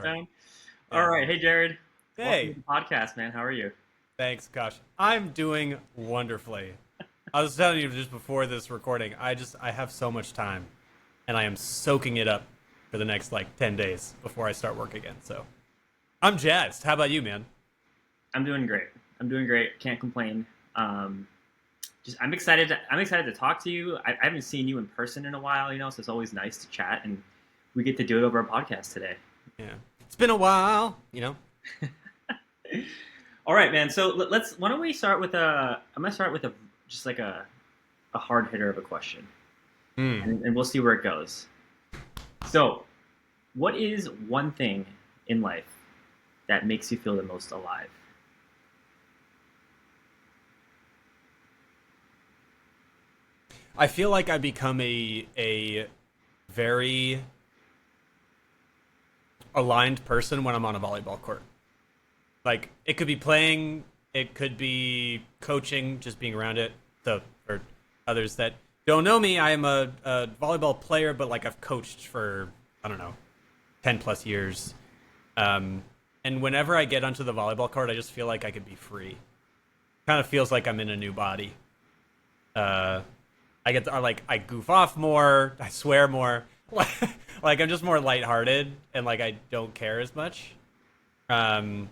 Sorry. countdown. All Yeah. right. Hey, Jared. Welcome to Hey, the podcast, man. How are you? thanks, Akash. I'm doing wonderfully. I was telling you just before this recording, I have so much time and I am soaking it up for the next like 10 days before I start work again. So, I'm jazzed. How about you, man? I'm doing great. I'm doing great. Can't complain. Um, I'm excited. I'm excited to talk to you. I haven't seen you in person in a while, so it's always nice to chat, and we get to do it over a podcast today. Yeah. It's been a while. All right, man. So let's. Why don't we start with a? I'm gonna start with a just like a hard hitter of a question, Hmm. and we'll see where it goes. So, what is one thing in life that makes you feel the most alive? I feel like I become a very aligned person when I'm on a volleyball court. Like it could be playing, it could be coaching, just being around it. So for others that don't know me, I am a volleyball player, but like I've coached for I don't know, 10 plus years. Um, and whenever I get onto the volleyball court, I just feel like I could be free. Kind of feels like I'm in a new body. Uh, I get to, like I goof off more, I swear more, like I'm just more lighthearted and like I don't care as much. Um,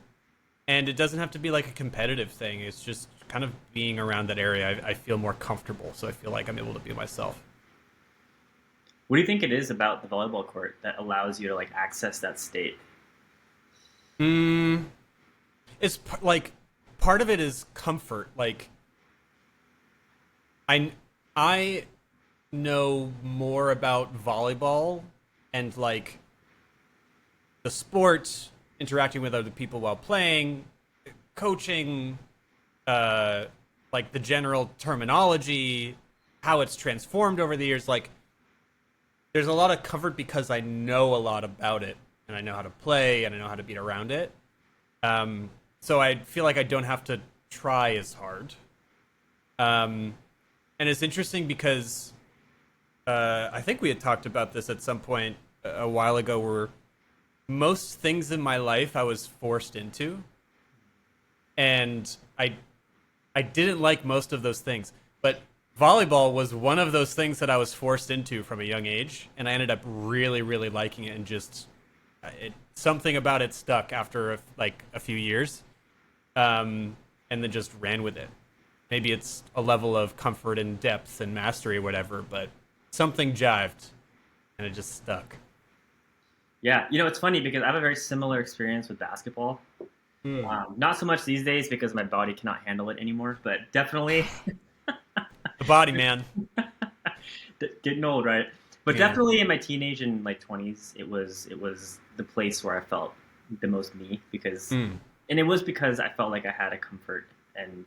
and it doesn't have to be like a competitive thing. It's just kind of being around that area. I feel more comfortable, so I feel like I'm able to be myself. What do you think it is about the volleyball court that allows you to like access that state? Mm, it's like part of it is comfort. Like I I know more about volleyball and like the sport, interacting with other people while playing, coaching, uh, like the general terminology, how it's transformed over the years. Like there's a lot of comfort because I know a lot about it and I know how to play and I know how to be around it. So I feel like I don't have to try as hard. Um, and it's interesting because I think we had talked about this at some point a while ago where most things in my life I was forced into. And I didn't like most of those things. But volleyball was one of those things that I was forced into from a young age, and I ended up really, really liking it, and just something about it stuck after like a few years, and then just ran with it. Maybe it's a level of comfort and depth and mastery or whatever, but something jived, and it just stuck. Yeah, it's funny because I have a very similar experience with basketball. Mm. Not so much these days because my body cannot handle it anymore, but definitely The body, man. getting old, right? But Yeah. definitely in my teenage and like 20s, it was the place where I felt the most me because, Mm. and it was because I felt like I had a comfort. And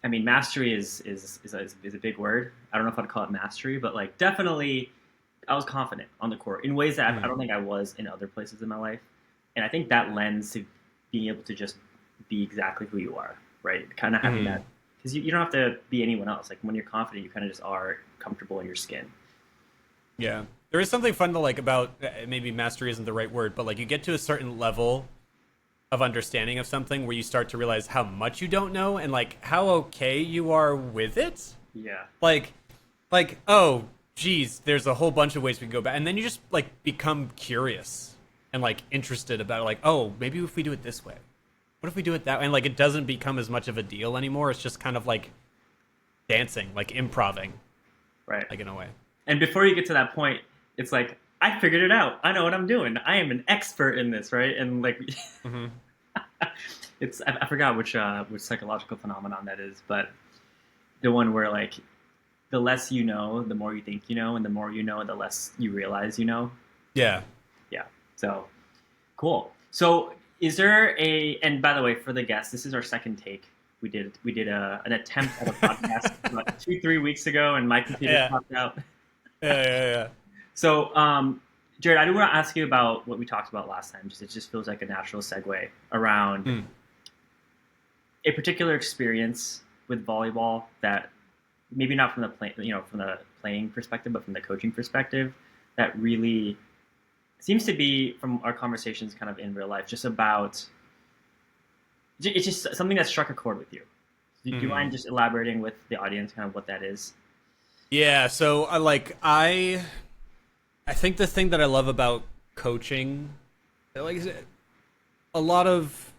I mean, mastery is a big word. I don't know if I'd call it mastery, but like definitely I was confident on the court in ways that I Mm. don't think I was in other places in my life. And I think that lends to being able to just be exactly who you are, right? Kind of having Mm. that, because you don't have to be anyone else. Like when you're confident, you kind of just are comfortable in your skin. Yeah. There is something fun to like about maybe mastery isn't the right word, but like you get to a certain level of understanding of something where you start to realize how much you don't know and like how okay you are with it. Yeah. Like oh geez, there's a whole bunch of ways we can go back, and then you just like become curious and like interested about it. Like oh maybe if we do it this way, what if we do it that way? And like it doesn't become as much of a deal anymore. It's just kind of like dancing, like improving, Right. like in a way. And before you get to that point, it's like I figured it out. I know what I'm doing. I am an expert in this, right? And like, Mm-hmm. I forgot which psychological phenomenon that is, but the one where like the less you know, the more you think you know, and the more you know, the less you realize you know. Yeah. Yeah. So cool. So is there a? And by the way, for the guests, this is our second take. We did an attempt at a podcast about 2-3 weeks ago, and my computer Yeah. popped out. Yeah. So, Jared, I do want to ask you about what we talked about last time. It just feels like a natural segue around Mm. a particular experience with volleyball that maybe not from the from the playing perspective, but from the coaching perspective, that really seems to be from our conversations kind of in real life, just about it's just something that struck a chord with you. Do you mind just elaborating with the audience kind of what that is? Yeah, so I think the thing that I love about coaching, like a lot of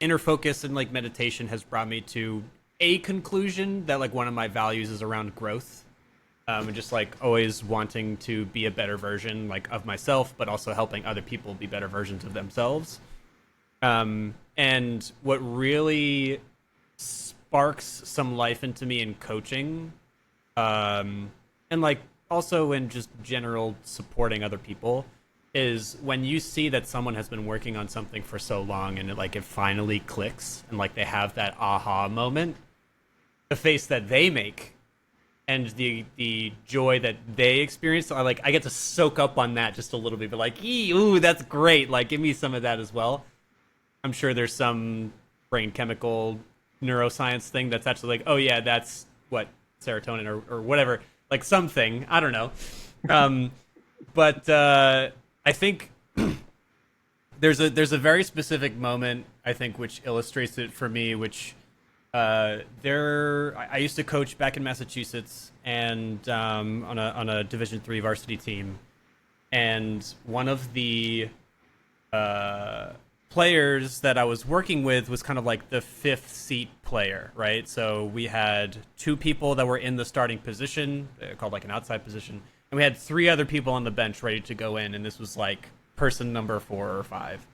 inner focus and like meditation has brought me to a conclusion that like one of my values is around growth. And just like always wanting to be a better version like of myself, but also helping other people be better versions of themselves. And what really sparks some life into me in coaching, and like also in just general supporting other people, is when you see that someone has been working on something for so long and it finally clicks and like they have that aha moment, the face that they make and the joy that they experience. So I get to soak up on that just a little bit, but like, ooh, that's great. Like, give me some of that as well. I'm sure there's some brain chemical neuroscience thing that's actually like, oh yeah, that's what serotonin or whatever, like something. I don't know. But I think there's a very specific moment I think which illustrates it for me, which I used to coach back in Massachusetts and on a Division III varsity team, and one of the players that I was working with was kind of like the fifth seat player, right? So we had two people that were in the starting position, called like an outside position, and we had three other people on the bench ready to go in, and this was like person number 4 or 5.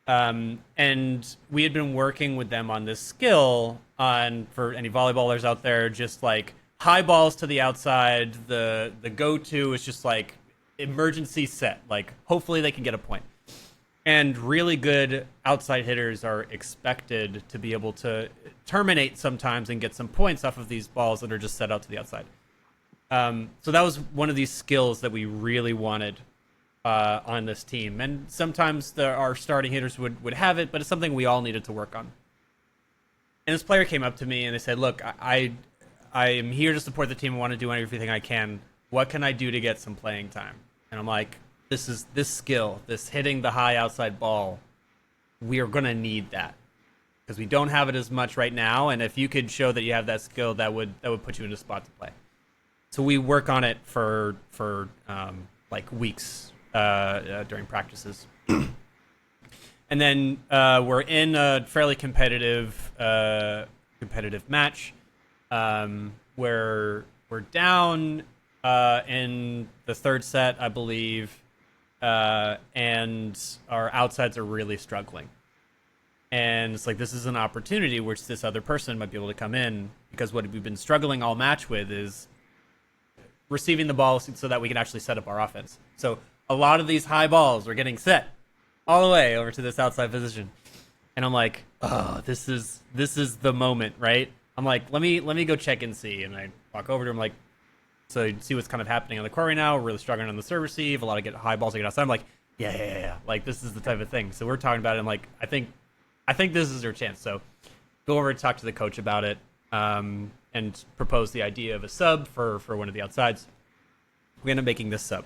And we had been working with them on this skill on, for any volleyballers out there, just like high balls to the outside. The go-to is just like emergency set. Like hopefully they can get a point. And really good outside hitters are expected to be able to terminate sometimes and get some points off of these balls that are just set out to the outside. So that was one of these skills that we really wanted on this team. And sometimes our starting hitters would have it, but it's something we all needed to work on. And this player came up to me and they said, look, I am here to support the team. I want to do everything I can. What can I do to get some playing time? And I'm like, this skill, this hitting the high outside ball, we are going to need that because we don't have it as much right now. And if you could show that you have that skill, that would put you in a spot to play. So we work on it for like weeks during practices. And then we're in a fairly competitive match where we're down in the third set, I believe, and our outsides are really struggling. And it's like, this is an opportunity which this other person might be able to come in, because what we've been struggling all match with is receiving the ball so that we can actually set up our offense. So a lot of these high balls are getting set all the way over to this outside position. And I'm like, oh, this is the moment, right? I'm like, let me go check and see. And I walk over to him like, so you see what's kind of happening on the court right now. We're really struggling on the serve receive. A lot of get high balls to get outside. I'm like, yeah. Like, this is the type of thing. So we're talking about it. And like, I think this is our chance. So go over and talk to the coach about it, and propose the idea of a sub for one of the outsides. We end up making this sub.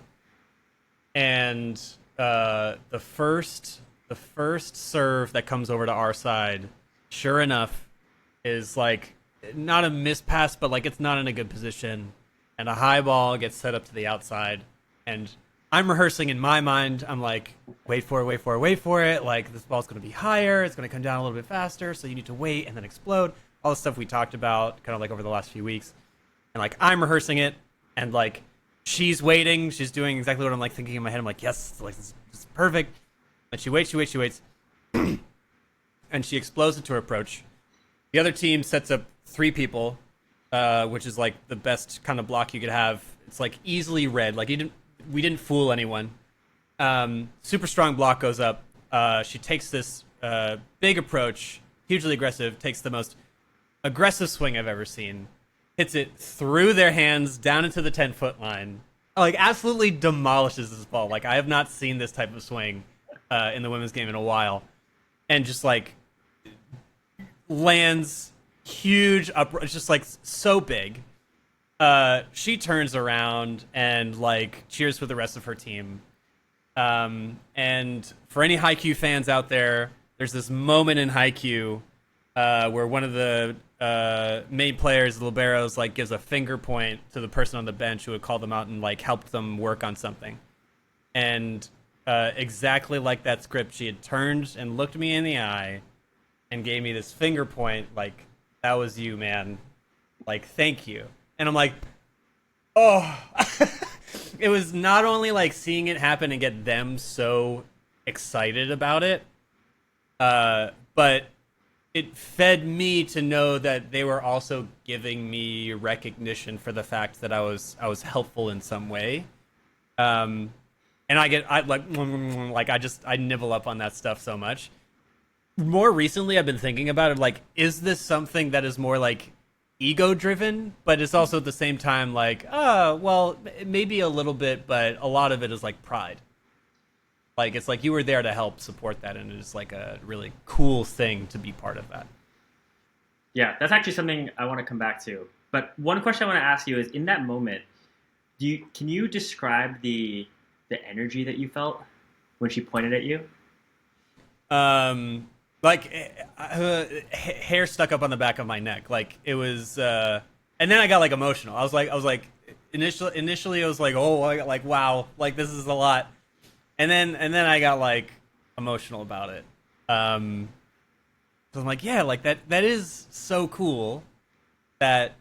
And the first serve that comes over to our side, sure enough, is like not a mispass, but like it's not in a good position. And a high ball gets set up to the outside, and I'm rehearsing in my mind. I'm like, wait for it. Like, this ball's going to be higher. It's going to come down a little bit faster. So you need to wait and then explode. All the stuff we talked about kind of like over the last few weeks. And like, I'm rehearsing it, and like, she's waiting. She's doing exactly what I'm like thinking in my head. I'm like, yes, like this is perfect. And she waits. And she explodes into her approach. The other team sets up 3 people, which is like the best kind of block you could have. It's like easily read. Like we didn't fool anyone. Super strong block goes up. She takes this big approach, hugely aggressive, takes the most aggressive swing I've ever seen, hits it through their hands down into the 10-foot line. Like, absolutely demolishes this ball. Like, I have not seen this type of swing in the women's game in a while. And just like lands huge up, it's just like so big. She turns around and like cheers for the rest of her team. And for any Haikyuu fans out there, there's this moment in Haikyuu where one of the main players, the liberos, like gives a finger point to the person on the bench who had called them out and like helped them work on something. And exactly like that script, she had turned and looked me in the eye and gave me this finger point, like, that was you, man. Like, thank you. And I'm like, oh. It was not only like seeing it happen and get them so excited about it, but it fed me to know that they were also giving me recognition for the fact that I was helpful in some way. And I I nibble up on that stuff so much. More recently, I've been thinking about it. Like, is this something that is more like ego driven, but it's also at the same time like, oh, well, maybe a little bit, but a lot of it is like pride. Like, it's like you were there to help support that, and it's like a really cool thing to be part of that. Yeah, that's actually something I want to come back to. But one question I want to ask you is, in that moment, can you describe the energy that you felt when she pointed at you? Like hair stuck up on the back of my neck. Like it was, and then I got like emotional. I was like, initially I was like, oh, like wow, like this is a lot, and then I got like emotional about it. So I'm like, yeah, like that is so cool that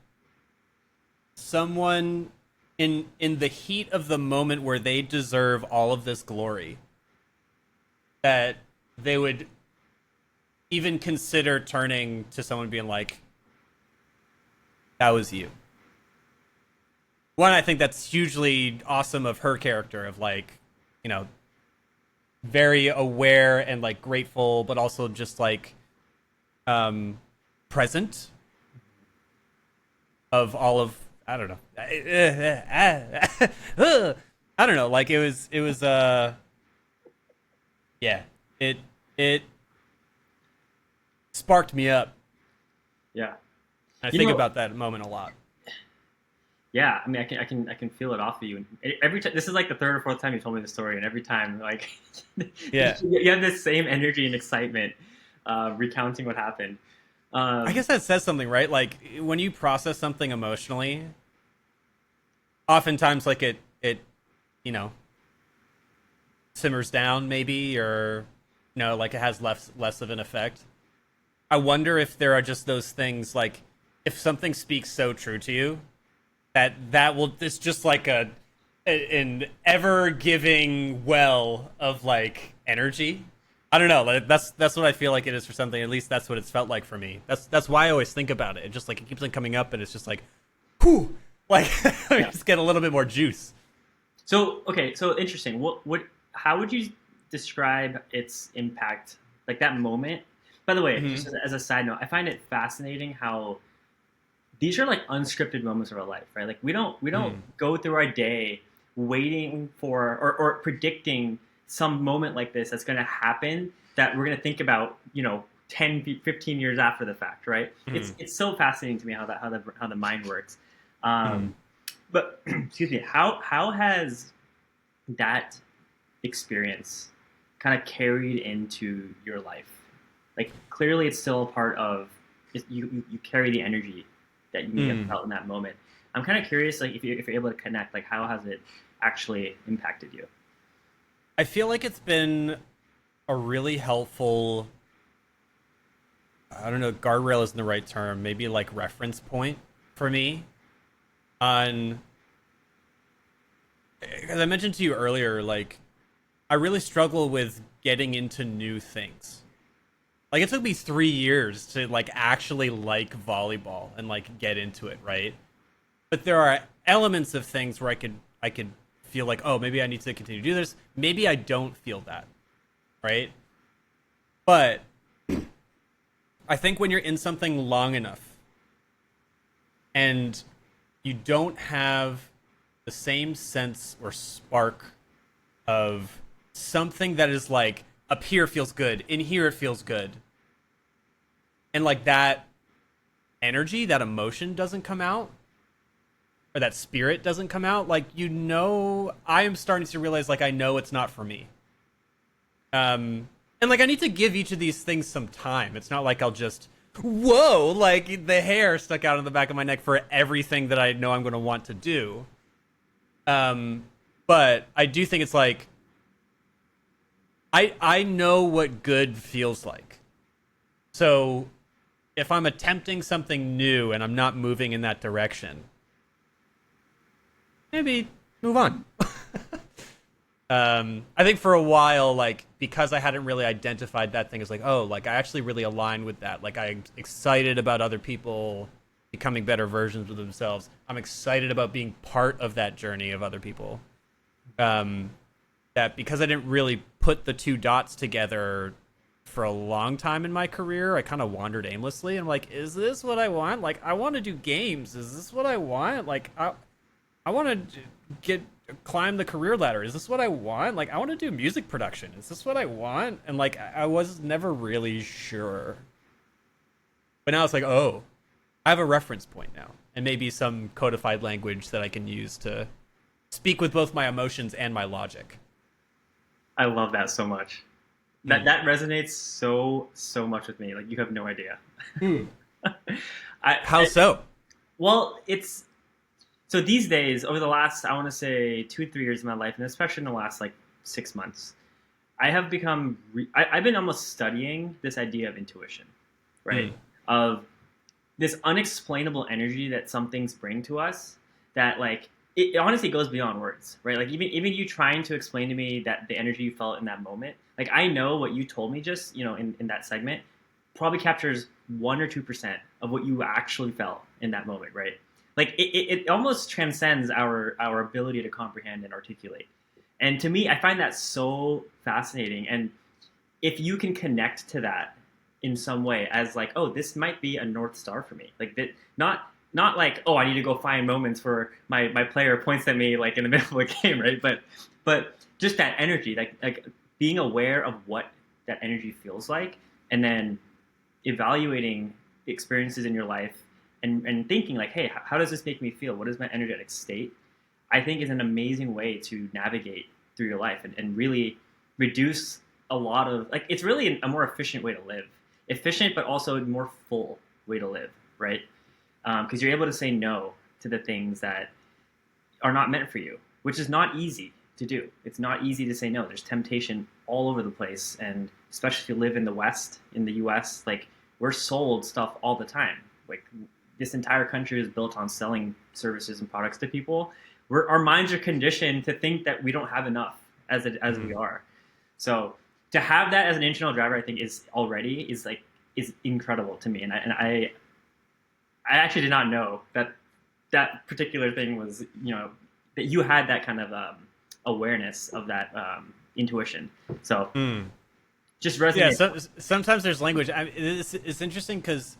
someone in the heat of the moment where they deserve all of this glory, that they would even consider turning to someone being like, that was you. One, I think that's hugely awesome of her character, of like, you know, very aware and like grateful, but also just like present of all of, I don't know. I don't know. Like it was yeah, it sparked me up. Yeah, I think about that moment a lot. Yeah, I mean, I can feel it off of you. And every time, this is like the third or fourth time you told me the story, and every time, like, yeah, you have this same energy and excitement, recounting what happened. I guess that says something, right? Like when you process something emotionally, oftentimes, like it, you know, simmers down, maybe, or like it has less of an effect. I wonder if there are just those things, like if something speaks so true to you that will, it's just like an ever giving well of like energy. I don't know. Like, that's what I feel like it is for something. At least that's what it's felt like for me. That's why I always think about it. It just like it keeps on coming up, and it's just like, whew, like Yeah. just get a little bit more juice. So okay, so interesting. How would you describe its impact, like that moment? By the way, just as a side note, I find it fascinating how these are like unscripted moments of our life, right? Like we don't go through our day waiting for or predicting some moment like this that's going to happen that we're going to think about, 10, 15 years after the fact, right? It's so fascinating to me how the mind works. But excuse me, how has that experience kind of carried into your life? Like clearly it's still a part of you carry the energy that you may have felt in that moment. I'm kind of curious, like if you're able to connect, like how has it actually impacted you? I feel like it's been a really helpful, I don't know, guardrail isn't the right term, maybe like reference point for me on, as I mentioned to you earlier, like I really struggle with getting into new things. Like it took me 3 years to like actually like volleyball and like get into it, right? But there are elements of things where I could feel like, oh, maybe I need to continue to do this. Maybe I don't feel that, right? But I think when you're in something long enough and you don't have the same sense or spark of something that is like up here feels good, in here it feels good, and like that energy, that emotion doesn't come out, or that spirit doesn't come out, like, I am starting to realize, like, I know it's not for me. And like, I need to give each of these things some time. It's not like I'll just, whoa, like the hair stuck out on the back of my neck for everything that I know I'm going to want to do. But I do think it's like, I know what good feels like. So if I'm attempting something new and I'm not moving in that direction, maybe move on. I think for a while, like, because I hadn't really identified that thing as like, oh, like I actually really align with that. Like, I'm excited about other people becoming better versions of themselves. I'm excited about being part of that journey of other people. That because I didn't really put the two dots together for a long time in my career, I kind of wandered aimlessly. I'm like, is this what I want? Like, I want to do games. Is this what I want? Like, I want to climb the career ladder. Is this what I want? Like, I want to do music production. Is this what I want? And like, I was never really sure. But now it's like, oh, I have a reference point now, and maybe some codified language that I can use to speak with both my emotions and my logic. I love that so much. That resonates so much with me. Like, you have no idea. How so? Well, it's so these days, over the last, I want to say 2-3 years of my life, and especially in the last like 6 months, I have become I've been almost studying this idea of intuition, right? Of this unexplainable energy that some things bring to us that, like, it honestly goes beyond words, right? Like, even you trying to explain to me that the energy you felt in that moment, like, I know what you told me just, in that segment probably captures 1 or 2% of what you actually felt in that moment, right? Like, it almost transcends our ability to comprehend and articulate. And to me, I find that so fascinating. And if you can connect to that in some way as like, oh, this might be a North Star for me, like that, not like, oh, I need to go find moments where my player points at me like in the middle of a game, right? But just that energy, like being aware of what that energy feels like, and then evaluating experiences in your life and thinking like, hey, how does this make me feel? What is my energetic state? I think is an amazing way to navigate through your life and really reduce a lot of, like, it's really a more efficient way to live. Efficient, but also a more full way to live, right? Because you're able to say no to the things that are not meant for you, which is not easy to do. It's not easy to say no. There's temptation all over the place, and especially if you live in the West, in the US, like, we're sold stuff all the time. Like, this entire country is built on selling services and products to people. Our minds are conditioned to think that we don't have enough as we are. So to have that as an internal driver, I think is incredible to me. And I actually did not know that particular thing was, that you had that kind of awareness of that intuition. So just resonates. Yeah, so, sometimes there's language. It's interesting because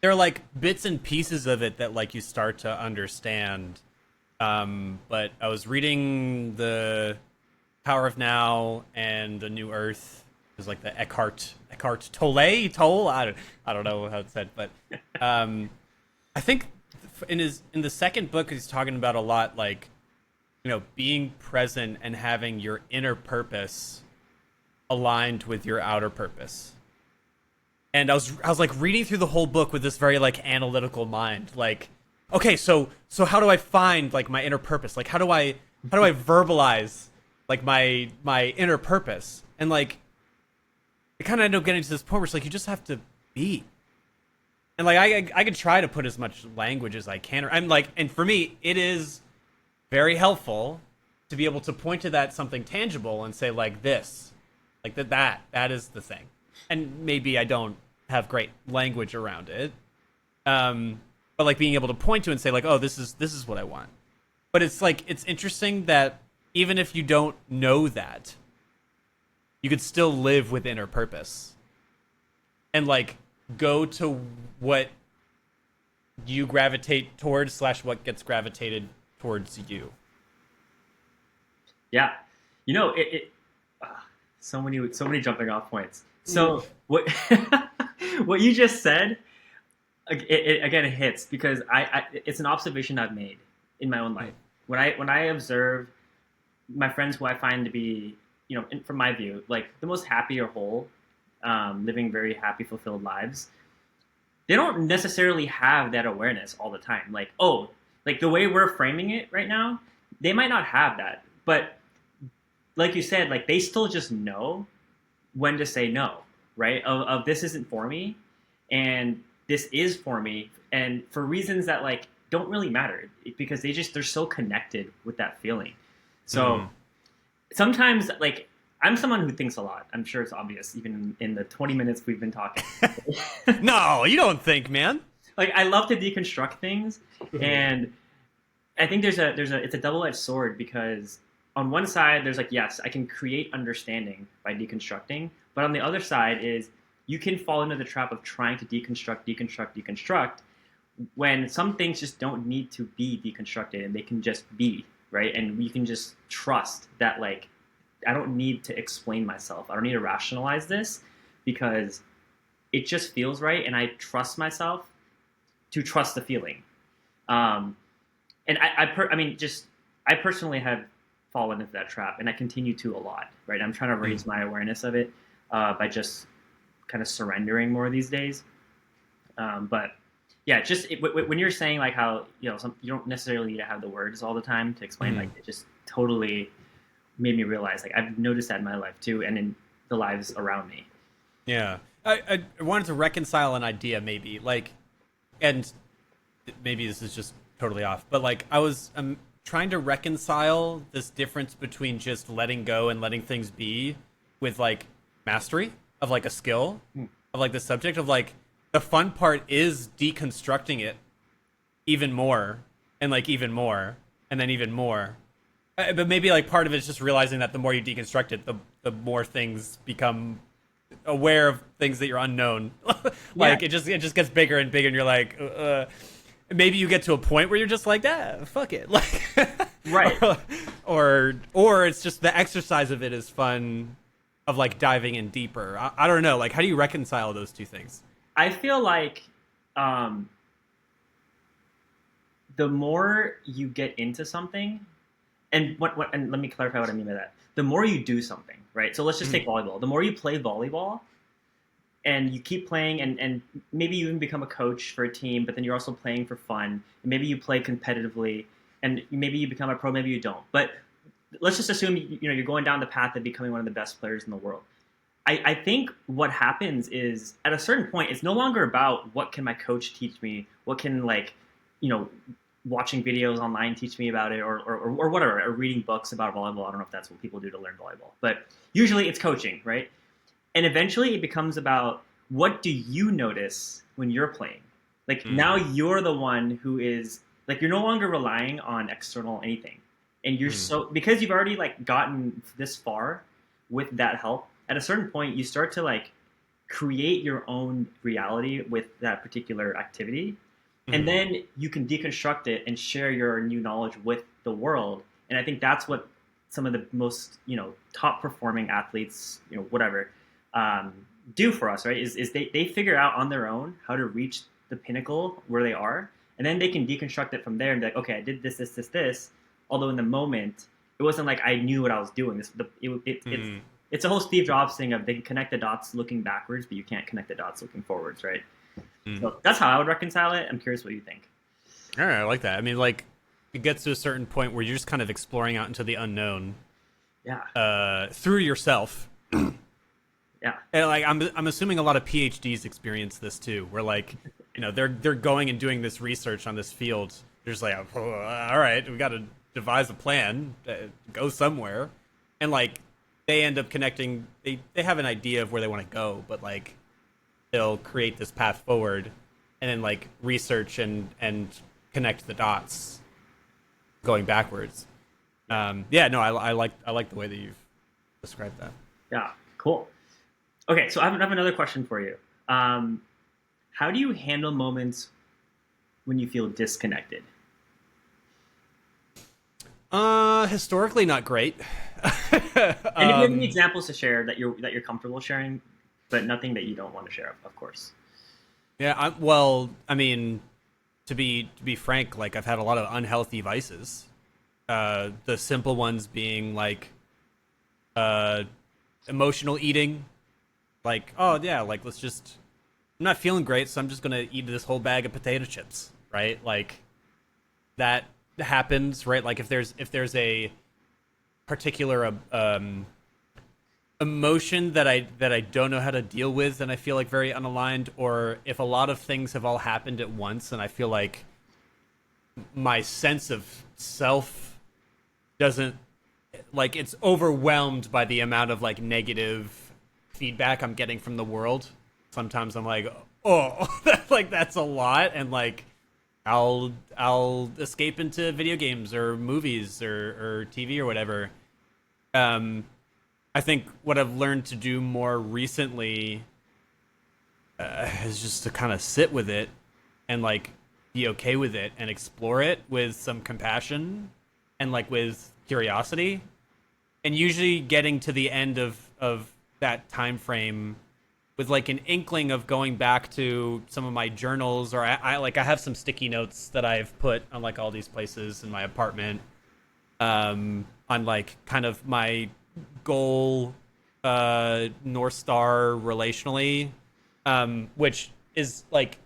there are like bits and pieces of it that like you start to understand. But I was reading the Power of Now and the New Earth. It was like the Eckhart Tolle. I don't know how it's said, but I think in the second book he's talking about a lot, like, being present and having your inner purpose aligned with your outer purpose. And I was like reading through the whole book with this very like analytical mind, like, okay, so how do I find like my inner purpose? Like, how do I verbalize like my inner purpose? And like, it kind of ended up getting to this point where it's like, you just have to be. And like, I could try to put as much language as I can. I'm like, and for me, it is very helpful to be able to point to that something tangible and say like this, like that is the thing. And maybe I don't have great language around it. But like being able to point to and say like, oh, this is what I want. But it's like, it's interesting that even if you don't know that, you could still live with inner purpose and like go to what you gravitate towards / what gets gravitated towards you. Yeah. So many jumping off points. So what what you just said, it again, it hits because it's an observation I've made in my own life. When I observe my friends who I find to be, from my view, like the most happy or whole, living very happy, fulfilled lives, they don't necessarily have that awareness all the time. Like, oh, like the way we're framing it right now, they might not have that. But like you said, like they still just know when to say no, right? Of this isn't for me, and this is for me, and for reasons that like don't really matter because they're so connected with that feeling. So sometimes like I'm someone who thinks a lot. I'm sure it's obvious even in the 20 minutes we've been talking. No, you don't think, man. Like I love to deconstruct things, and I think it's a double-edged sword because on one side there's like, yes, I can create understanding by deconstructing, but on the other side is you can fall into the trap of trying to deconstruct when some things just don't need to be deconstructed and they can just be, right? And you can just trust that like I don't need to explain myself. I don't need to rationalize this because it just feels right, and I trust myself to trust the feeling. And I personally have fallen into that trap, and I continue to a lot. Right, I'm trying to raise my awareness of it by just kind of surrendering more these days. But yeah, when you're saying like how you don't necessarily need to have the words all the time to explain, like it just totally made me realize like I've noticed that in my life too, and in the lives around me. Yeah, I wanted to reconcile an idea maybe like, and maybe this is just totally off, but like I'm trying to reconcile this difference between just letting go and letting things be with like mastery of like a skill of like the subject of like the fun part is deconstructing it even more and like even more and then even more. But maybe like part of it is just realizing that the more you deconstruct it, the more things become aware of things that you're unknown. Like it just gets bigger and bigger, and you're like, maybe you get to a point where you're just like, fuck it, like, right? or it's just the exercise of it is fun, of like diving in deeper. I don't know, like, how do you reconcile those two things? I feel like the more you get into something. And and let me clarify what I mean by that. The more you do something, right? So let's just take volleyball. The more you play volleyball and you keep playing and maybe you even become a coach for a team, but then you're also playing for fun. And maybe you play competitively and maybe you become a pro, maybe you don't. But let's just assume you're going down the path of becoming one of the best players in the world. I think what happens is at a certain point, it's no longer about what can my coach teach me, what can watching videos online teach me about it or whatever, or reading books about volleyball. I don't know if that's what people do to learn volleyball, but usually it's coaching, right? And eventually it becomes about what do you notice when you're playing? Like now you're the one who is like, you're no longer relying on external anything. And you're because you've already like gotten this far with that help, at a certain point you start to like create your own reality with that particular activity. And then you can deconstruct it and share your new knowledge with the world. And I think that's what some of the most, top performing athletes, whatever, do for us, right? Is they figure out on their own how to reach the pinnacle where they are. And then they can deconstruct it from there and be like, okay, I did this. Although in the moment, it wasn't like I knew what I was doing. It's a whole Steve Jobs thing of they can connect the dots looking backwards, but you can't connect the dots looking forwards, right? So that's how I would reconcile it. I'm curious what you think. All right, I like that. I mean, like, it gets to a certain point where you're just kind of exploring out into the unknown. Yeah. Through yourself. Yeah. And like, I'm assuming a lot of PhDs experience this too, where like, they're going and doing this research on this field. They're just like, oh, all right, we got to devise a plan, go somewhere, and like, they end up connecting. They have an idea of where they want to go, but like, they'll create this path forward and then like research and connect the dots going backwards. I like the way that you've described that. Yeah, cool. Okay, so I have another question for you. How do you handle moments when you feel disconnected? Historically not great. And if you have any examples to share that you're comfortable sharing, but nothing that you don't want to share, of course. Yeah, to be frank, like I've had a lot of unhealthy vices. The simple ones being like uh, emotional eating. Like, oh yeah, like let's just. I'm not feeling great, so I'm just gonna eat this whole bag of potato chips, right? Like that happens, right? Like if there's a particular emotion that I don't know how to deal with, and I feel like very unaligned, or if a lot of things have all happened at once, and I feel like my sense of self doesn't like it's overwhelmed by the amount of like negative feedback I'm getting from the world. Sometimes I'm like, oh, like that's a lot, and like I'll escape into video games or movies or TV or whatever. Um, I think what I've learned to do more recently is just to kind of sit with it and like be okay with it and explore it with some compassion and like with curiosity, and usually getting to the end of that time frame with like an inkling of going back to some of my journals, or I have some sticky notes that I've put on like all these places in my apartment, on like kind of my goal, North Star relationally, which is like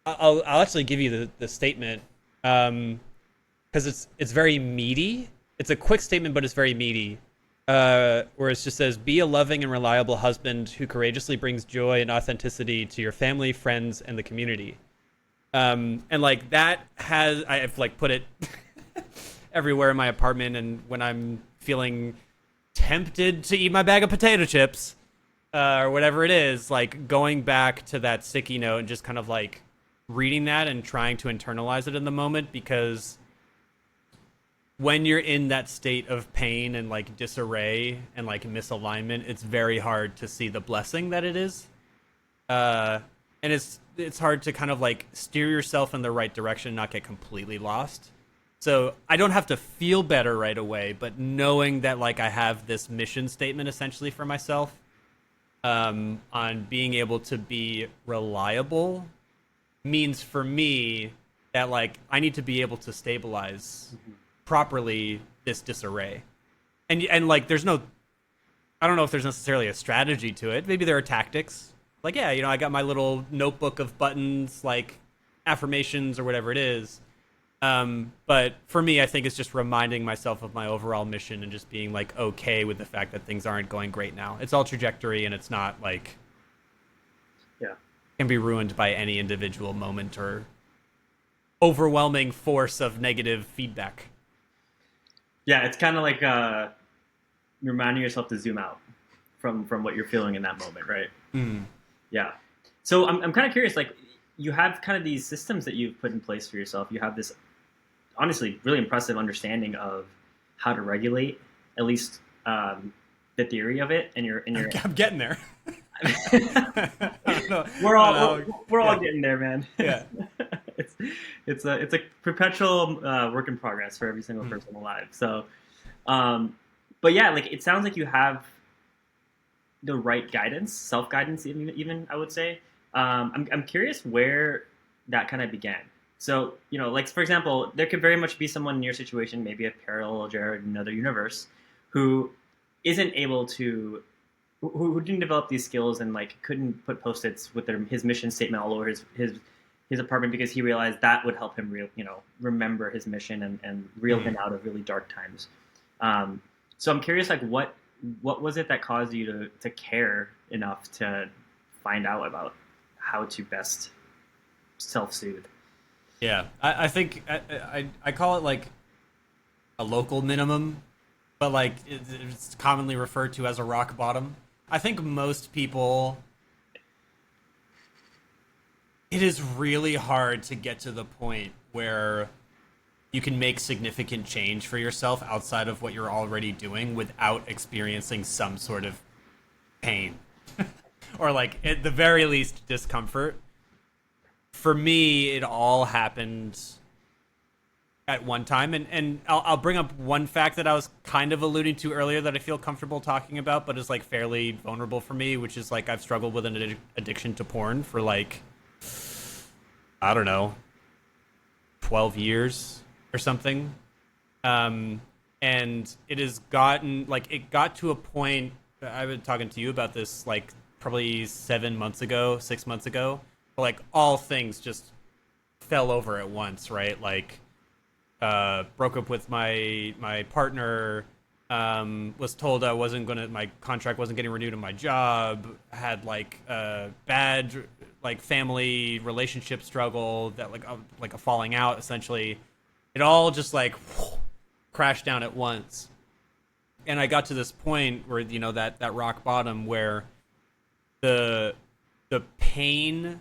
I'll actually give you the statement, because it's very meaty. It's a quick statement, but it's very meaty. Where it just says, "Be a loving and reliable husband who courageously brings joy and authenticity to your family, friends, and the community." And like that I've like put it everywhere in my apartment, and when I'm feeling tempted to eat my bag of potato chips, or whatever it is, like going back to that sticky note and just kind of like reading that and trying to internalize it in the moment, because when you're in that state of pain and like disarray and like misalignment, it's very hard to see the blessing that it is. And it's hard to kind of like steer yourself in the right direction and not get completely lost. So I don't have to feel better right away, but knowing that like I have this mission statement essentially for myself, on being able to be reliable, means for me that like I need to be able to stabilize properly this disarray. And like there's no, I don't know if there's necessarily a strategy to it. Maybe there are tactics. Like, yeah, I got my little notebook of buttons, like affirmations or whatever it is. But for me, I think it's just reminding myself of my overall mission and just being like okay with the fact that things aren't going great now. It's all trajectory, and it's not like, Yeah. can be ruined by any individual moment or overwhelming force of negative feedback. Yeah, it's kind of like reminding yourself to zoom out from what you're feeling in that moment, right? Mm. Yeah. So I'm kind of curious, like you have kind of these systems that you've put in place for yourself. You have this honestly really impressive understanding of how to regulate, at least the theory of it, and your I'm getting there. we're all getting there, man. Yeah. it's a perpetual work in progress for every single person alive. So, but yeah, like it sounds like you have the right guidance, self guidance, even I would say. I'm curious where that kind of began. So, like for example, there could very much be someone in your situation, maybe a parallel Jarred in another universe, who isn't able to, who didn't develop these skills and like couldn't put post-its with his mission statement all over his apartment, because he realized that would help him remember his mission and reel him out of really dark times. So I'm curious, like what was it that caused you to care enough to find out about how to best self-soothe? Yeah, I think I call it like a local minimum, but like it's commonly referred to as a rock bottom. I think most people, it is really hard to get to the point where you can make significant change for yourself outside of what you're already doing without experiencing some sort of pain or like at the very least discomfort. For me, it all happened at one time, and I'll bring up one fact that I was kind of alluding to earlier that I feel comfortable talking about, but is like fairly vulnerable for me, which is like I've struggled with an addiction to porn for like, I don't know, 12 years or something. And it has gotten like it got to a point. I've been talking to you about this like probably 7 months ago, 6 months ago. But, like all things just fell over at once, right? Like broke up with my partner. Was told I wasn't gonna my contract wasn't getting renewed in my job. Had like bad like family relationship struggle that like a falling out essentially. It all just like crashed down at once, and I got to this point where that rock bottom where the pain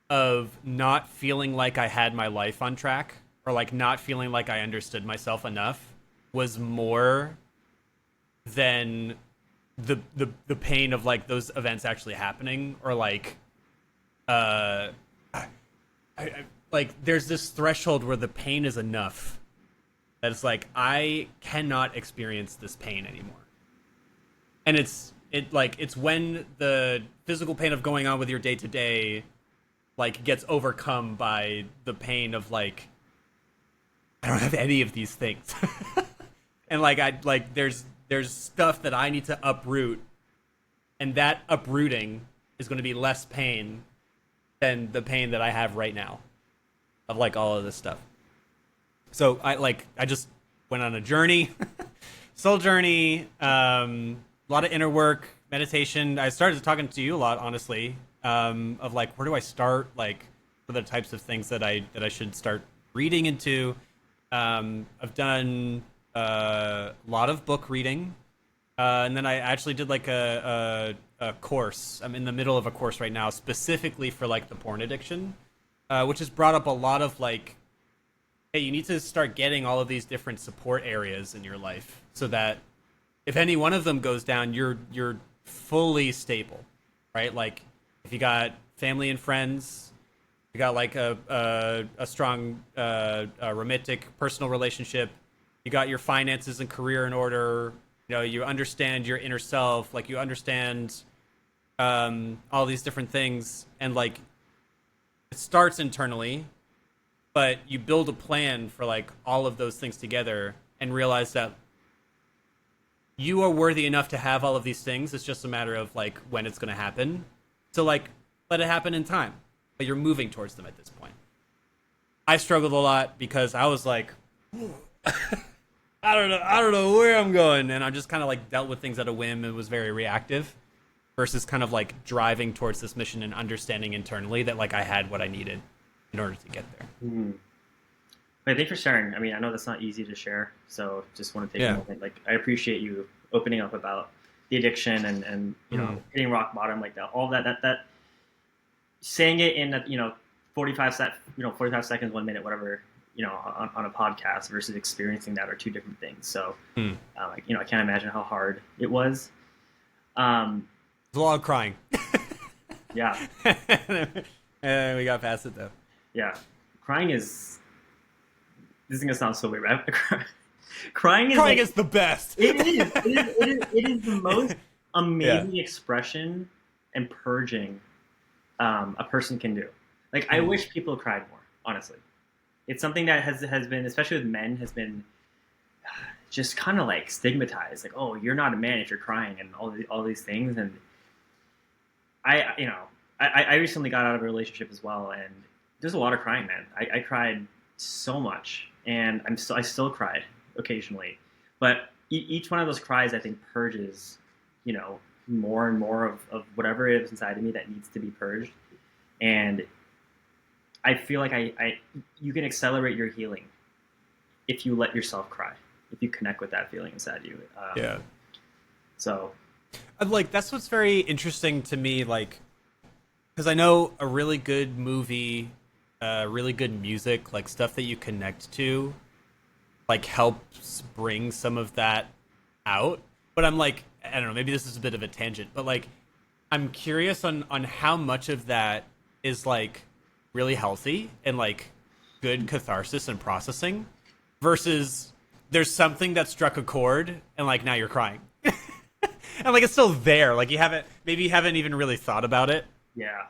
of not feeling like I had my life on track or like not feeling like I understood myself enough was more than the pain of like those events actually happening or like I like there's this threshold where the pain is enough that it's like I cannot experience this pain anymore. And it's when the physical pain of going on with your day to day like gets overcome by the pain of like I don't have any of these things. And like there's stuff that I need to uproot, and that uprooting is going to be less pain than the pain that I have right now of like all of this stuff. So I just went on a journey, soul journey, a lot of inner work, meditation. I started talking to you a lot, honestly, of like where do I start, like what are the types of things that I should start reading into. I've done a lot of book reading, and then I actually did like a course. I'm in the middle of a course right now specifically for like the porn addiction, which has brought up a lot of like, hey, you need to start getting all of these different support areas in your life so that if any one of them goes down, you're fully stable, right? Like if you got family and friends, you got like a strong romantic personal relationship, you got your finances and career in order, you understand your inner self, like you understand all these different things, and like it starts internally, but you build a plan for like all of those things together and realize that you are worthy enough to have all of these things. It's just a matter of like when it's going to happen. So like let it happen in time, but you're moving towards them at this point. I struggled a lot because I was like, I don't know where I'm going, and I just kind of like dealt with things at a whim and was very reactive versus kind of like driving towards this mission and understanding internally that like I had what I needed in order to get there. Mm-hmm. Wait, thanks for sharing. I mean, I know that's not easy to share, so just want to take a moment. Like, I appreciate you opening up about the addiction and hitting rock bottom, like that, all that saying it in 45 seconds, 1 minute, whatever, on a podcast versus experiencing that are two different things. So, I can't imagine how hard it was. There's a lot of crying. Yeah. And we got past it though. Yeah, crying is. This is gonna sound so weird, right? Crying is the best. It is the most amazing expression and purging a person can do. Like, I wish people cried more. Honestly, it's something that has been, especially with men, has been just kind of like stigmatized. Like, oh, you're not a man if you're crying, and all these things. And I recently got out of a relationship as well, and there's a lot of crying, man. I cried so much, and I still cried occasionally, but each one of those cries, I think, purges, more and more of whatever it is inside of me that needs to be purged. And I feel like you can accelerate your healing if you let yourself cry, if you connect with that feeling inside you. Yeah. So, like, that's what's very interesting to me, like, because I know a really good movie, really good music, like stuff that you connect to, like helps bring some of that out. But I'm like, I don't know, maybe this is a bit of a tangent, but like, I'm curious on how much of that is like really healthy and like good catharsis and processing versus there's something that struck a chord and like now you're crying. And like it's still there, like you haven't even really thought about it. Yeah.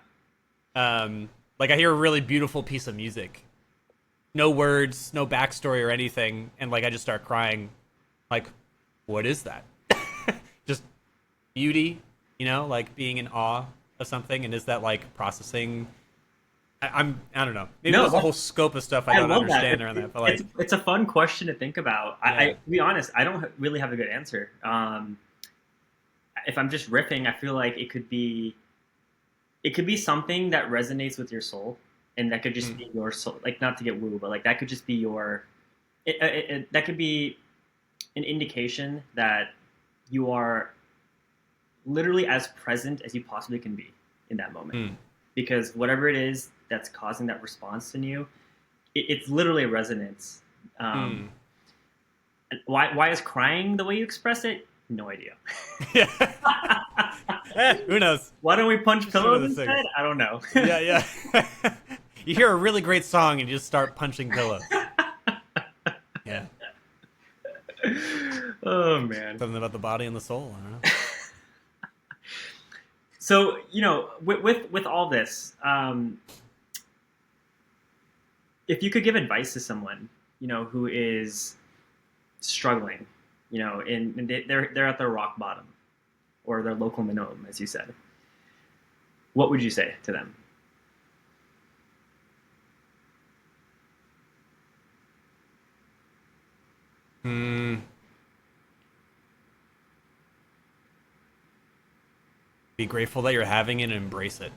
Like I hear a really beautiful piece of music no words, no backstory or anything, and like I just start crying, like, what is that? Just beauty, like being in awe of something, and is that like processing? I don't know. Maybe No, there's a whole scope of stuff I don't love that. understand around that, but like, It's a fun question to think about. yeah. To be honest, I don't really have a good answer. If I'm just riffing, I feel like it could be something that resonates with your soul, and that could just be your soul. Like, not to get woo, but like that could just be your. That could be an indication that you are literally as present as you possibly can be in that moment, because whatever it is that's causing that response in you, it's literally a resonance. Why is crying the way you express it? No idea. Who knows? Why don't we punch Just one of pillows the instead? things. I don't know. Yeah. You hear a really great song and you just start punching pillows. Yeah. Oh man. Something about the body and the soul. I don't know. So with all this, if you could give advice to someone who is struggling, and they're at their rock bottom, or their local minimum, as you said, what would you say to them? Be grateful that you're having it and embrace it.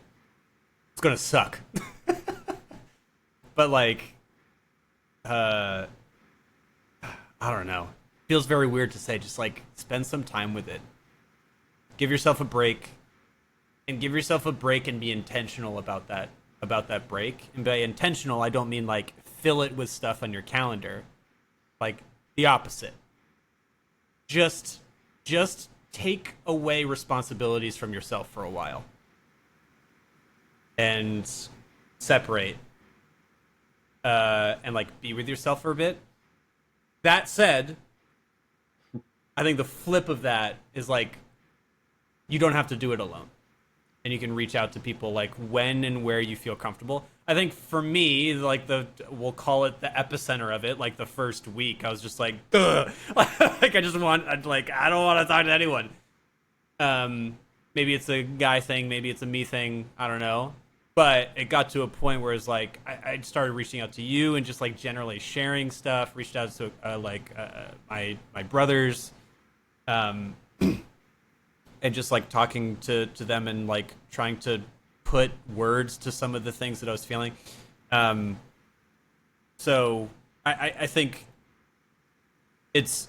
It's gonna suck. But like, I don't know. Feels very weird to say. Just like spend some time with it. Give yourself a break, and be intentional about that break. And by intentional, I don't mean like fill it with stuff on your calendar. Like the opposite. Just take away responsibilities from yourself for a while and separate and like be with yourself for a bit. That said, I think the flip of that is like you don't have to do it alone, and you can reach out to people like when and where you feel comfortable. I think for me, like we'll call it the epicenter of it, like the first week, I was just like, ugh. Like I don't want to talk to anyone. Maybe it's a guy thing, maybe it's a me thing, I don't know. But it got to a point where it's like I started reaching out to you and just like generally sharing stuff. Reached out to my brothers, and just like talking to them and like trying to put words to some of the things that I was feeling. So I think it's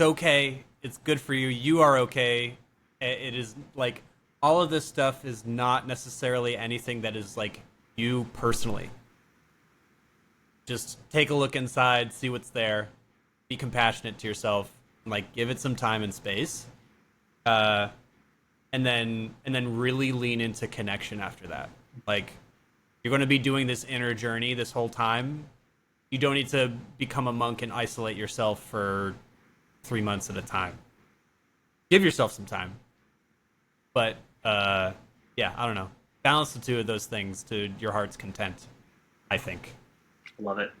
okay. It's good for you. You are okay. It is like all of this stuff is not necessarily anything that is like you personally. Just take a look inside, see what's there, be compassionate to yourself, and like give it some time and space. And then really lean into connection after that. Like you're going to be doing this inner journey this whole time. You don't need to become a monk and isolate yourself for 3 months at a time. Give yourself some time. But yeah, I don't know. Balance the two of those things to your heart's content, I think. Love it.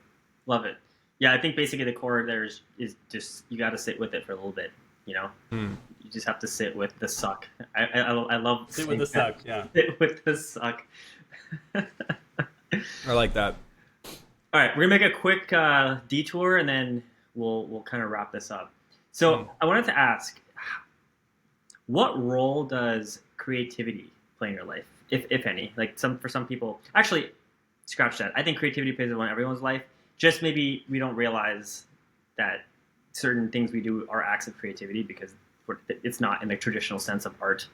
Yeah, I think basically the core there is just you got to sit with it for a little bit. You just have to sit with the suck. I love sit with the suck. Yeah, sit with the suck. I like that. All right, we're gonna make a quick detour, and then we'll kind of wrap this up. So I wanted to ask, what role does creativity play in your life, if any? Like for some people, actually, scratch that. I think creativity plays a role in everyone's life. Just maybe we don't realize that certain things we do are acts of creativity because it's not in the traditional sense of art.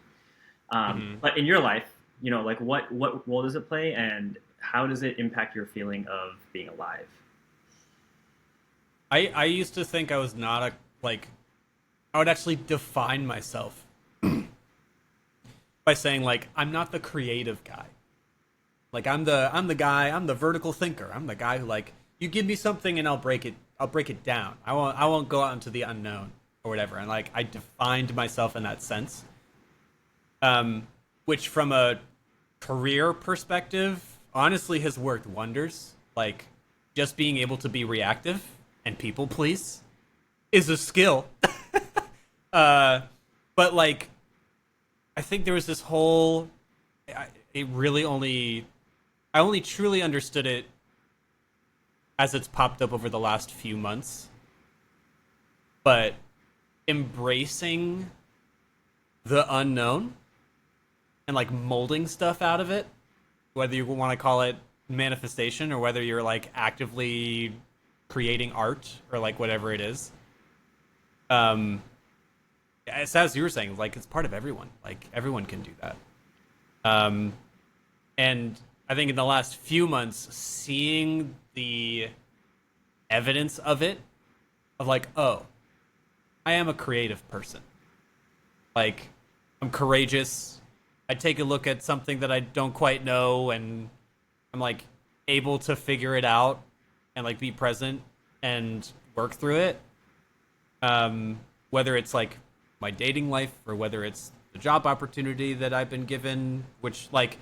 But in your life, like what role does it play, and how does it impact your feeling of being alive? I used to think I was not I would actually define myself by saying like I'm not the creative guy. Like I'm the vertical thinker. I'm the guy who like you give me something and I'll break it down. I won't go out into the unknown or whatever. And like I defined myself in that sense. Which from a career perspective, honestly has worked wonders. Like, just being able to be reactive and people please is a skill. But like, I think there was this whole. It really only. I only truly understood it as it's popped up over the last few months. But embracing the unknown and like molding stuff out of it, whether you want to call it manifestation or whether you're like actively creating art or like whatever it is. As you were saying, like it's part of everyone. Like everyone can do that. And I think in the last few months, seeing the evidence of it, of like, oh, I am a creative person. Like, I'm courageous. I take a look at something that I don't quite know, and I'm like able to figure it out and like be present and work through it. Whether it's like my dating life or whether it's the job opportunity that I've been given, which like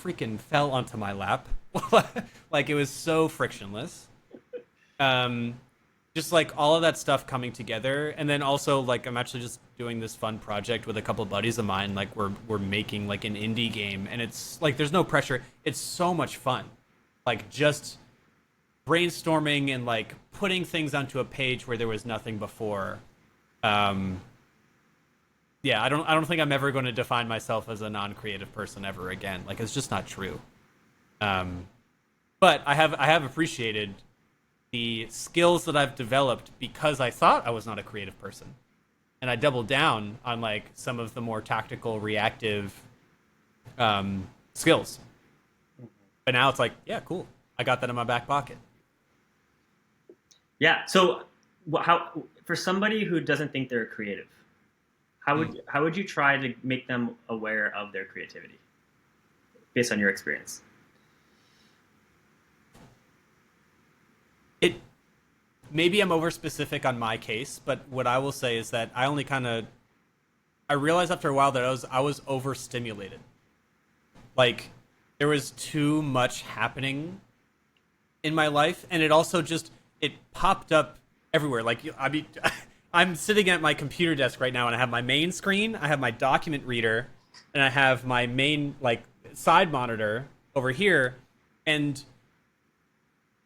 freaking fell onto my lap. Like it was so frictionless. Just like all of that stuff coming together, and then also like I'm actually just doing this fun project with a couple buddies of mine. Like we're making like an indie game, and it's like there's no pressure. It's so much fun, like just brainstorming and like putting things onto a page where there was nothing before. Yeah, I don't think I'm ever going to define myself as a non-creative person ever again. Like it's just not true. But I have appreciated the skills that I've developed because I thought I was not a creative person. And I doubled down on like some of the more tactical, reactive skills. But now it's like, yeah, cool. I got that in my back pocket. Yeah. So, how for somebody who doesn't think they're creative, how would you try to make them aware of their creativity, based on your experience? It maybe I'm over specific on my case, but what I will say is that I realized after a while that I was overstimulated. Like there was too much happening in my life, and it also just it popped up everywhere. Like I mean, I'm sitting at my computer desk right now, and I have my main screen, I have my document reader, and I have my main like side monitor over here, and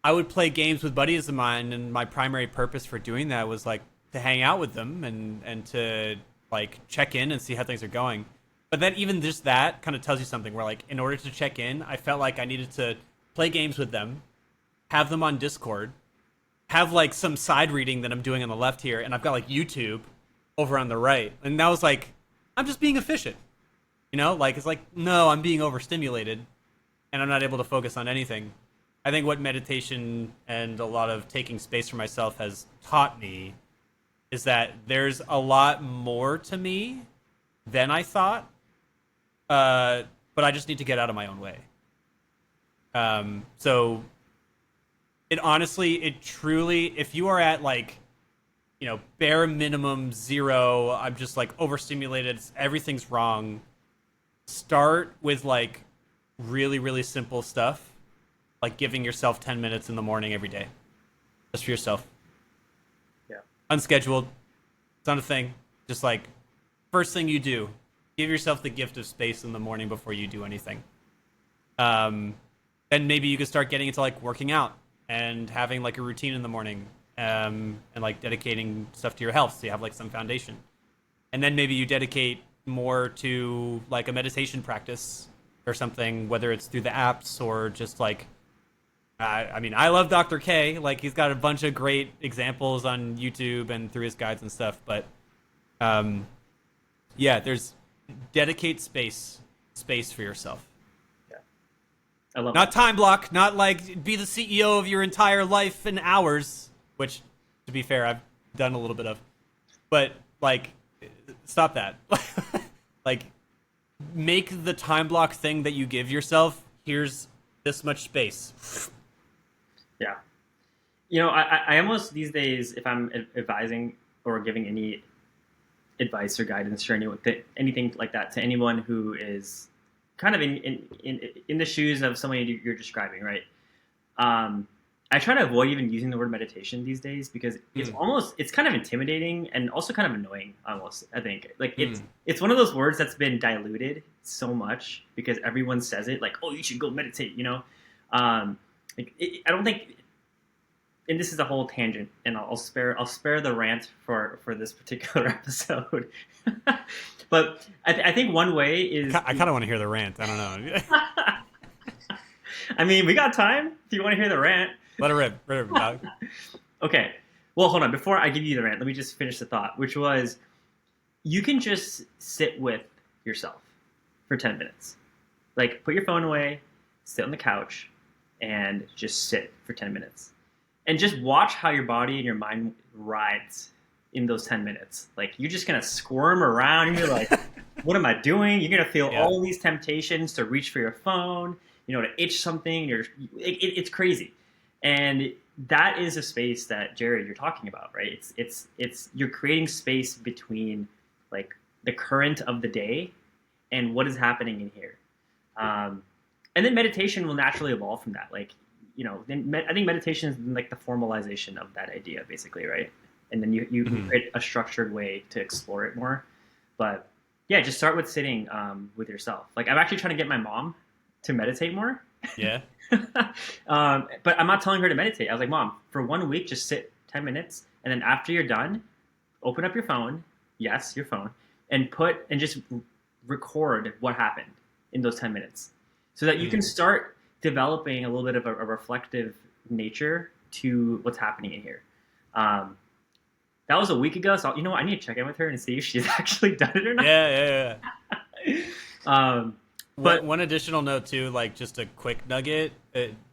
I would play games with buddies of mine, and my primary purpose for doing that was like to hang out with them and to like check in and see how things are going. But then even just that kind of tells you something where like in order to check in, I felt like I needed to play games with them, have them on Discord, have like some side reading that I'm doing on the left here, and I've got like YouTube over on the right. And that was like, I'm just being efficient. You know, like it's like, no, I'm being overstimulated and I'm not able to focus on anything. I think what meditation and a lot of taking space for myself has taught me is that there's a lot more to me than I thought, but I just need to get out of my own way. So it honestly, it truly, if you are at like, you know, bare minimum zero, I'm just like overstimulated, everything's wrong. Start with like really, really simple stuff. Like giving yourself 10 minutes in the morning every day. Just for yourself. Yeah. Unscheduled. It's not a thing. Just like first thing you do, give yourself the gift of space in the morning before you do anything. Then maybe you could start getting into like working out and having like a routine in the morning, and like dedicating stuff to your health so you have like some foundation. And then maybe you dedicate more to like a meditation practice or something, whether it's through the apps or just like I mean, I love Dr. K. Like, he's got a bunch of great examples on YouTube and through his guides and stuff. But, yeah, there's dedicate space for yourself. Yeah, I love not that. time block, not like be the CEO of your entire life in hours, which, to be fair, I've done a little bit of. But like, stop that. Like, make the time block thing that you give yourself. Here's this much space. Yeah. You know, I almost these days, if I'm advising or giving any advice or guidance or anything like that to anyone who is kind of in the shoes of somebody you're describing, right? I try to avoid even using the word meditation these days because it's kind of intimidating and also kind of annoying almost, I think. Like it's one of those words that's been diluted so much because everyone says it, like, oh, you should go meditate, you know? I don't think, and this is a whole tangent, and I'll spare the rant for this particular episode. But I think one way is I kind of want to hear the rant. I don't know. I mean, we got time if you want to hear the rant. Let it rip, dog. Okay. Well, hold on. Before I give you the rant, let me just finish the thought, which was you can just sit with yourself for 10 minutes. Like, put your phone away, sit on the couch, and just sit for 10 minutes. And just watch how your body and your mind rides in those 10 minutes. Like, you're just going to squirm around, and you're like, what am I doing? You're going to feel all these temptations to reach for your phone, you know, to itch something. It's crazy. And that is a space that, Jarred, you're talking about, right? It's you're creating space between like the current of the day and what is happening in here. And then meditation will naturally evolve from that. Like, you know, I think meditation is like the formalization of that idea, basically, right? And then you create a structured way to explore it more. But yeah, just start with sitting with yourself. Like, I'm actually trying to get my mom to meditate more. Yeah. But I'm not telling her to meditate. I was like, Mom, for 1 week, just sit 10 minutes. And then after you're done, open up your phone. Yes, your phone. And just record what happened in those 10 minutes. So that you can start developing a little bit of a reflective nature to what's happening in here. That was a week ago. So, you know what? I need to check in with her and see if she's actually done it or not. Yeah. But one additional note too, like just a quick nugget.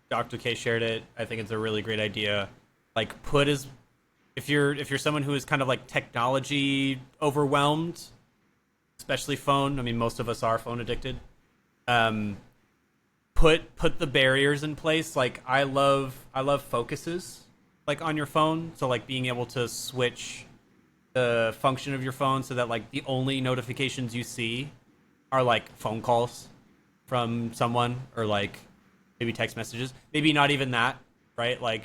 Dr. K shared it. I think it's a really great idea. Like, if you're someone who is kind of like technology overwhelmed, especially phone. I mean, most of us are phone addicted. Put the barriers in place. Like, I love focuses like on your phone. So like being able to switch the function of your phone so that like the only notifications you see are like phone calls from someone or like maybe text messages. Maybe not even that, right? Like,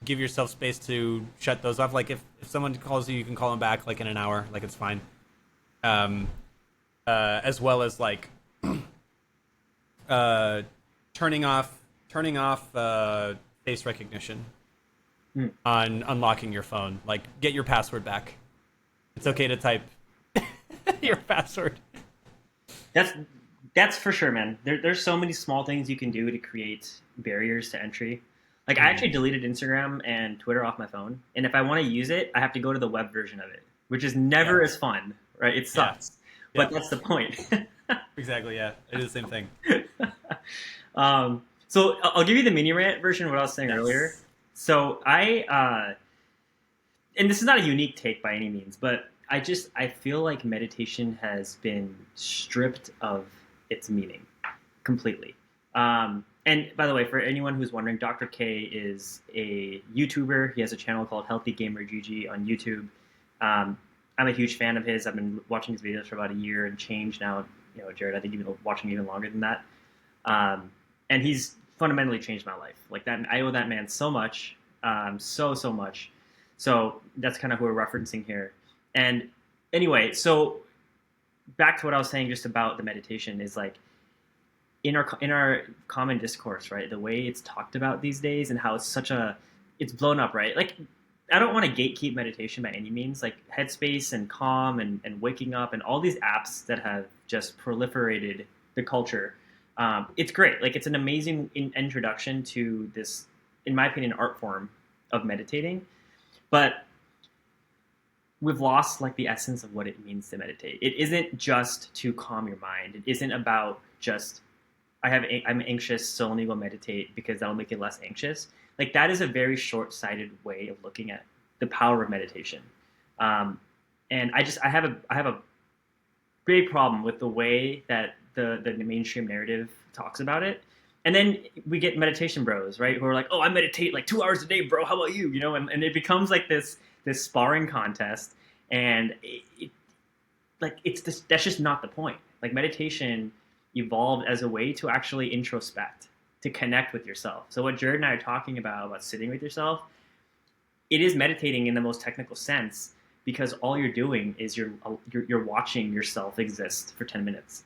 give yourself space to shut those off. Like, if someone calls you, you can call them back like in an hour. Like, it's fine. As well as like turning off face recognition on unlocking your phone. Like, get your password back. It's okay to type your password. That's for sure, man. There's so many small things you can do to create barriers to entry. Like, I actually deleted Instagram and Twitter off my phone, and if I want to use it, I have to go to the web version of it, which is never as fun, right? It sucks, but that's the point. Exactly. Yeah, it is the same thing. So I'll give you the mini rant version of what I was saying earlier. So and this is not a unique take by any means, but I feel like meditation has been stripped of its meaning completely. And by the way, for anyone who's wondering, Dr. K is a YouTuber. He has a channel called Healthy Gamer GG on YouTube. I'm a huge fan of his. I've been watching his videos for about a year and change now. You know, Jarred, I think you've been watching even longer than that. And he's fundamentally changed my life. Like, that, I owe that man so much, so much. So that's kind of who we're referencing here. And anyway, so back to what I was saying just about the meditation is like in our common discourse, right? The way it's talked about these days and how it's blown up, right? Like, I don't want to gatekeep meditation by any means. Like, Headspace and Calm and Waking Up and all these apps that have just proliferated the culture. It's great. Like, it's an amazing introduction to this, in my opinion, art form of meditating. But we've lost like the essence of what it means to meditate. It isn't just to calm your mind. It isn't about just I'm anxious, so let me go meditate because that'll make you less anxious. Like, that is a very short-sighted way of looking at the power of meditation. And I have a big problem with the way that the mainstream narrative talks about it. And then we get meditation bros, right, who are like, oh, I meditate like 2 hours a day, bro. How about you? You know, and it becomes like this sparring contest. And that's just not the point. Like, meditation evolved as a way to actually introspect, to connect with yourself. So what Jared and I are talking about sitting with yourself, it is meditating in the most technical sense, because all you're doing is you're watching yourself exist for 10 minutes.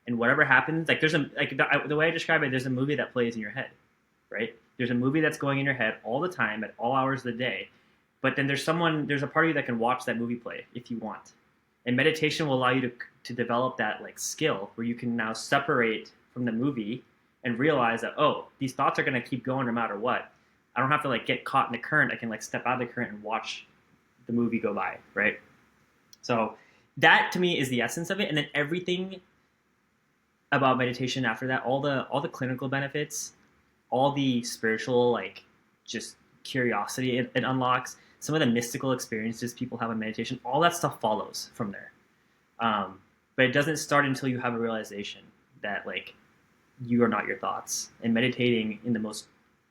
And whatever happens, like the way I describe it, there's a movie that plays in your head, right? There's a movie that's going in your head all the time at all hours of the day. But then there's a part of you that can watch that movie play if you want. And meditation will allow you to develop that like skill where you can now separate from the movie and realize that, oh, these thoughts are going to keep going no matter what. I don't have to like get caught in the current. I can like step out of the current and watch the movie go by, right? So that to me is the essence of it. And then everything about meditation after that, all the clinical benefits, all the spiritual, like just curiosity it unlocks, some of the mystical experiences people have in meditation, all that stuff follows from there. But it doesn't start until you have a realization that like you are not your thoughts. And meditating in the most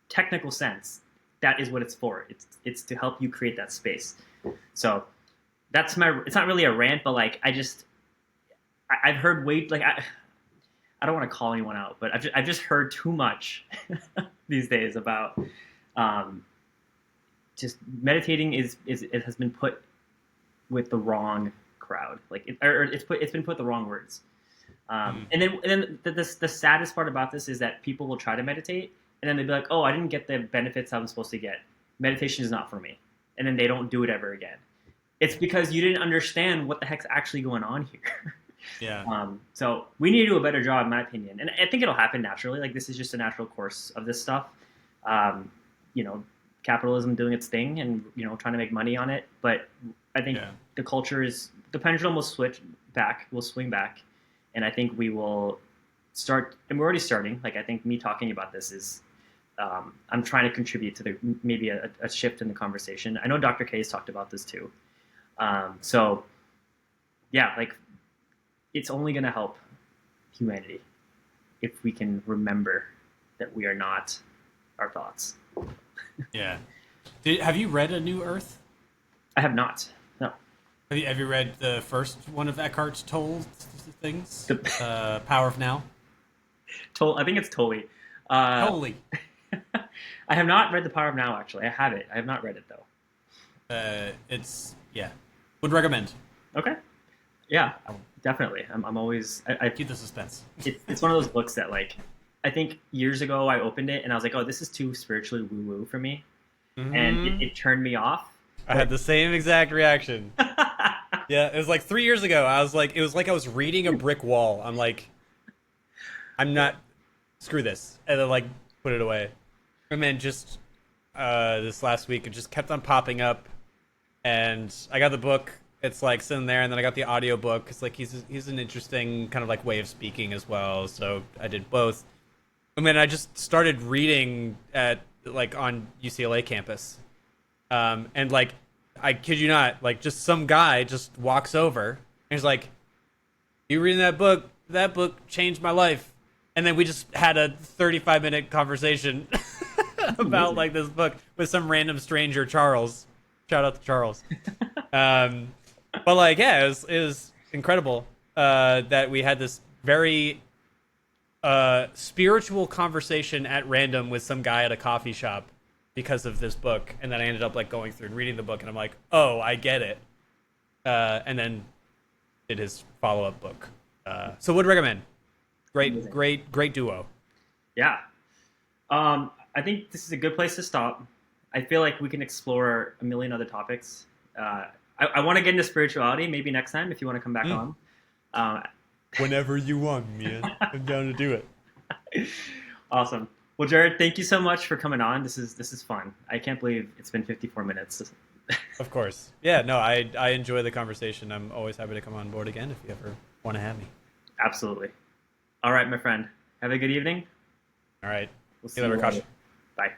technical sense, that is what it's for. It's to help you create that space. So that's it's not really a rant, but like I've heard I don't want to call anyone out, but I've just heard too much these days about just meditating it has been put with the wrong crowd, like it's been put the wrong words. And then the saddest part about this is that people will try to meditate and then they'll be like, oh, I didn't get the benefits I was supposed to get. Meditation is not for me. And then they don't do it ever again. It's because you didn't understand what the heck's actually going on here. Yeah. So we need to do a better job, in my opinion. And I think it'll happen naturally. Like this is just a natural course of this stuff. Capitalism doing its thing and, trying to make money on it. But I think the culture the pendulum will swing back. And I think we will start, and we're already starting. Like I think me talking about this is, I'm trying to contribute to maybe a shift in the conversation. I know Dr. K has talked about this too. So yeah, like it's only going to help humanity if we can remember that we are not our thoughts. Yeah. Have you read A New Earth? I have not. No. Have you read the first one of Eckhart Tolle's things? Power of Now? I think it's Tolle. Tolle. I have not read The Power of Now, actually. I have it. I have not read it, though. Would recommend. Okay. Yeah, definitely. I'm always... I keep the suspense. It's one of those books that, like, I think years ago I opened it and I was like, oh, this is too spiritually woo-woo for me. Mm-hmm. And it turned me off. I had the same exact reaction. Yeah, it was like 3 years ago. It was like I was reading a brick wall. I'm like, I'm not... Screw this. And then, like, put it away. And then just this last week, it just kept on popping up. And I got the book. It's like sitting there, and then I got the audio book. It's like he's an interesting kind of like way of speaking as well. So I did both. I mean, I just started reading at like on UCLA campus, and like I kid you not, like just some guy just walks over and he's like, "You reading that book? That book changed my life." And then we just had a 35-minute conversation about like this book with some random stranger, Charles. Shout out to Charles. But like, yeah, it was incredible that we had this very spiritual conversation at random with some guy at a coffee shop because of this book, and then I ended up like going through and reading the book, and I'm like, oh, I get it. And then did his follow-up book. So would recommend. Great duo. Yeah. I think this is a good place to stop. I feel like we can explore a million other topics. I want to get into spirituality maybe next time if you want to come back on. Whenever you want, man. I'm down to do it. Awesome. Well, Jared, thank you so much for coming on. This is fun. I can't believe it's been 54 minutes. Of course. Yeah, no, I enjoy the conversation. I'm always happy to come on board again if you ever want to have me. Absolutely. All right, my friend. Have a good evening. All right. We'll see you later. Akaash. Bye.